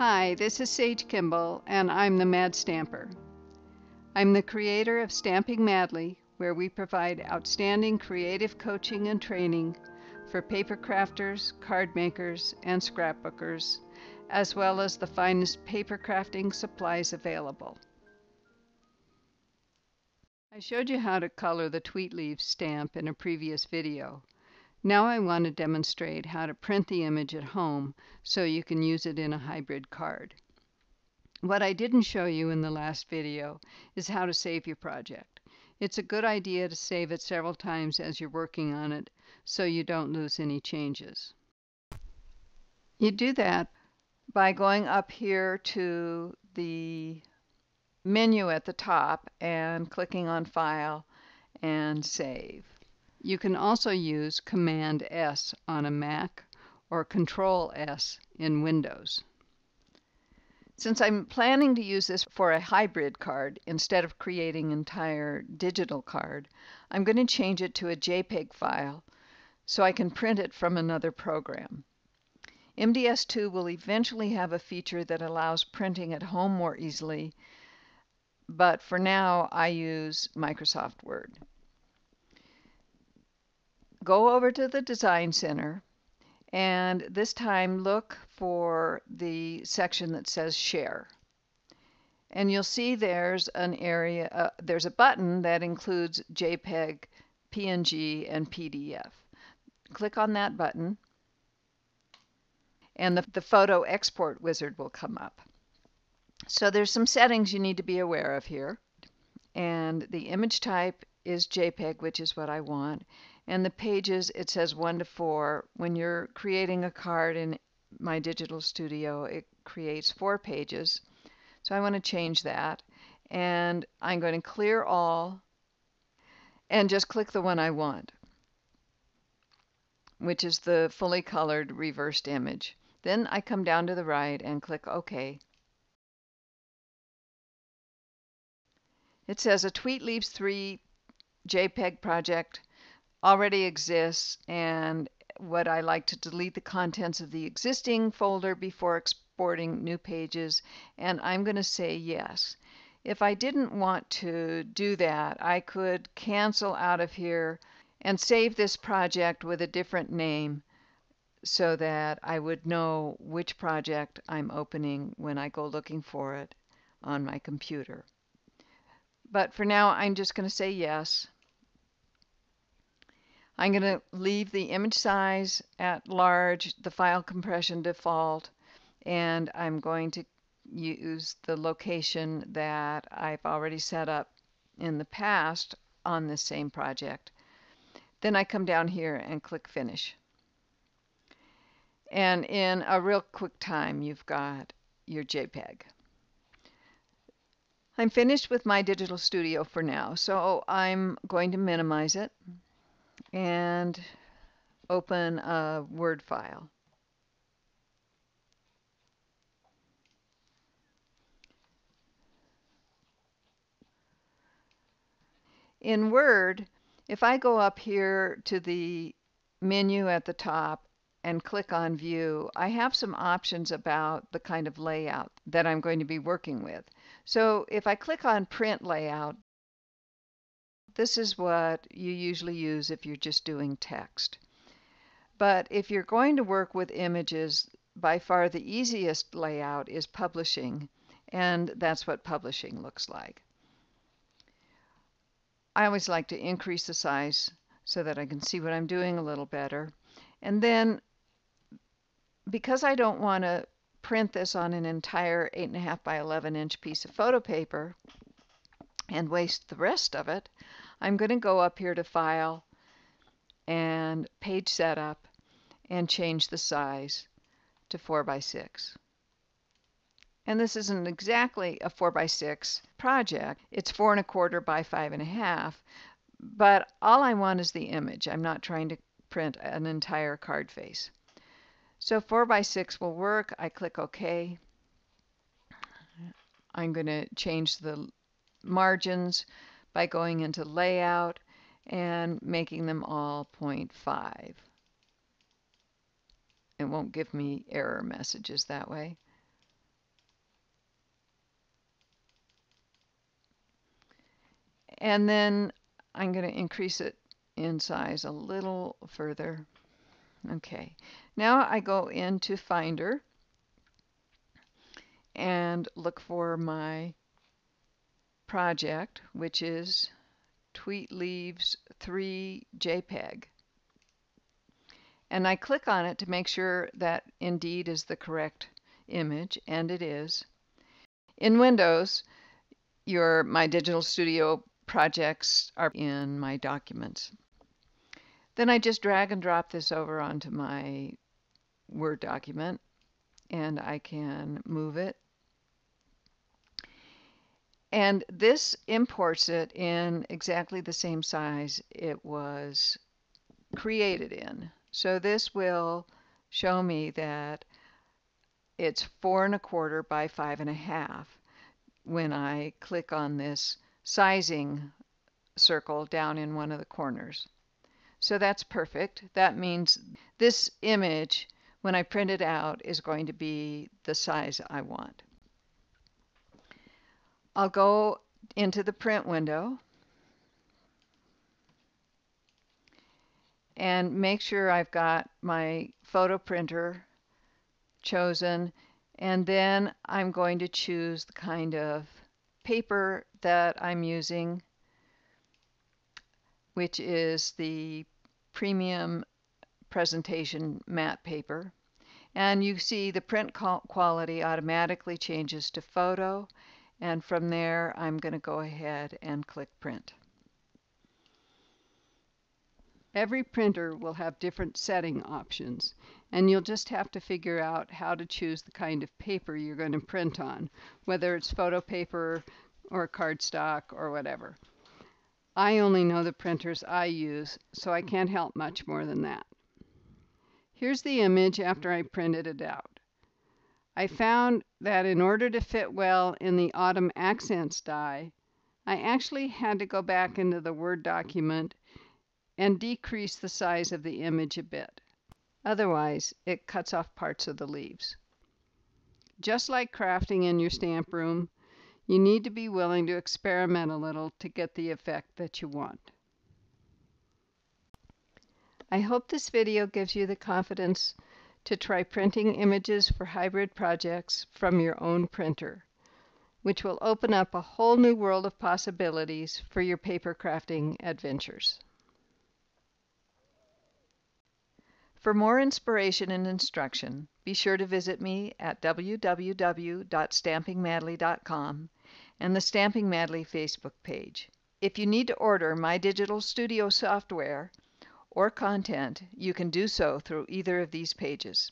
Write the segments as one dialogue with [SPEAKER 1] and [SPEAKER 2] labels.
[SPEAKER 1] Hi, this is Sage Kimball, and I'm the Mad Stamper. I'm the creator of Stamping Madly, where we provide outstanding creative coaching and training for paper crafters, card makers, and scrapbookers, as well as the finest paper crafting supplies available. I showed you how to color the tweet leaf stamp in a previous video. Now I want to demonstrate how to print the image at home so you can use it in a hybrid card. What I didn't show you in the last video is how to save your project. It's a good idea to save it several times as you're working on it so you don't lose any changes. You do that by going up here to the menu at the top and clicking on File and Save. You can also use Command S on a Mac or Control S in Windows. Since I'm planning to use this for a hybrid card instead of creating an entire digital card, I'm going to change it to a JPEG file so I can print it from another program. MDS 2 will eventually have a feature that allows printing at home more easily, but for now I use Microsoft Word. Go over to the Design Center and this time look for the section that says Share. And you'll see there's an area, there's a button that includes JPEG, PNG, and PDF. Click on that button and the photo export wizard will come up. So there's some settings you need to be aware of here. And the image type is JPEG, which is what I want. And the pages, it says 1 to 4. When you're creating a card in my digital studio, it creates 4 pages. So I want to change that. And I'm going to clear all and just click the one I want, which is the fully colored reversed image. Then I come down to the right and click OK. It says a Tweet Leaves 3 JPEG project already exists, and what I like to delete the contents of the existing folder before exporting new pages, and I'm going to say yes. If I didn't want to do that, I could cancel out of here and save this project with a different name so that I would know which project I'm opening when I go looking for it on my computer. But for now, I'm just going to say yes. I'm going to leave the image size at large, the file compression default, and I'm going to use the location that I've already set up in the past on this same project. Then I come down here and click Finish. And in a real quick time, you've got your JPEG. I'm finished with my digital studio for now, so I'm going to minimize it and open a Word file. In Word, if I go up here to the menu at the top and click on View, I have some options about the kind of layout that I'm going to be working with. So if I click on Print Layout, this is what you usually use if you're just doing text. But if you're going to work with images, by far the easiest layout is Publishing, and that's what Publishing looks like. I always like to increase the size so that I can see what I'm doing a little better. And then, because I don't want to print this on an entire 8.5 by 11 inch piece of photo paper and waste the rest of it, I'm going to go up here to File and Page Setup and change the size to 4 by 6. And this isn't exactly a 4 by 6 project. It's 4 1/4 by 5 1/2. But all I want is the image. I'm not trying to print an entire card face. So 4 by 6 will work. I click OK. I'm going to change the margins by going into Layout and making them all 0.5. It won't give me error messages that way. And then I'm going to increase it in size a little further. Okay, now I go into Finder and look for my project, which is Tweet Leaves 3 JPEG. And I click on it to make sure that indeed is the correct image, and it is. In Windows, my Digital Studio projects are in my documents. Then I just drag and drop this over onto my Word document, and I can move it. And this imports it in exactly the same size it was created in. So this will show me that it's 4 1/4 by 5 1/2 when I click on this sizing circle down in one of the corners. So that's perfect. That means this image, when I print it out, is going to be the size I want. I'll go into the print window and make sure I've got my photo printer chosen, and then I'm going to choose the kind of paper that I'm using, which is the premium presentation matte paper. And you see the print quality automatically changes to photo, and from there I'm going to go ahead and click print. Every printer will have different setting options, and you'll just have to figure out how to choose the kind of paper you're going to print on, whether it's photo paper or cardstock or whatever. I only know the printers I use, so I can't help much more than that. Here's the image after I printed it out. I found that in order to fit well in the Autumn Accents die, I actually had to go back into the Word document and decrease the size of the image a bit. Otherwise, it cuts off parts of the leaves. Just like crafting in your stamp room, you need to be willing to experiment a little to get the effect that you want. I hope this video gives you the confidence to try printing images for hybrid projects from your own printer, which will open up a whole new world of possibilities for your paper crafting adventures. For more inspiration and instruction, be sure to visit me at www.stampingmadly.com and the Stamping Madly Facebook page. If you need to order my Digital Studio software or content, you can do so through either of these pages.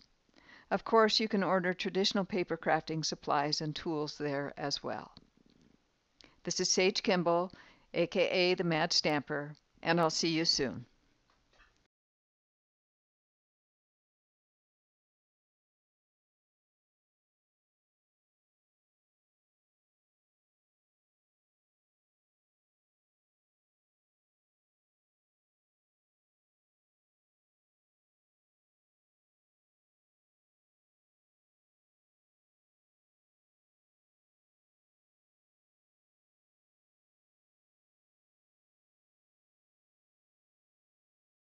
[SPEAKER 1] Of course, you can order traditional paper crafting supplies and tools there as well. This is Sage Kimball, aka the Mad Stamper, and I'll see you soon.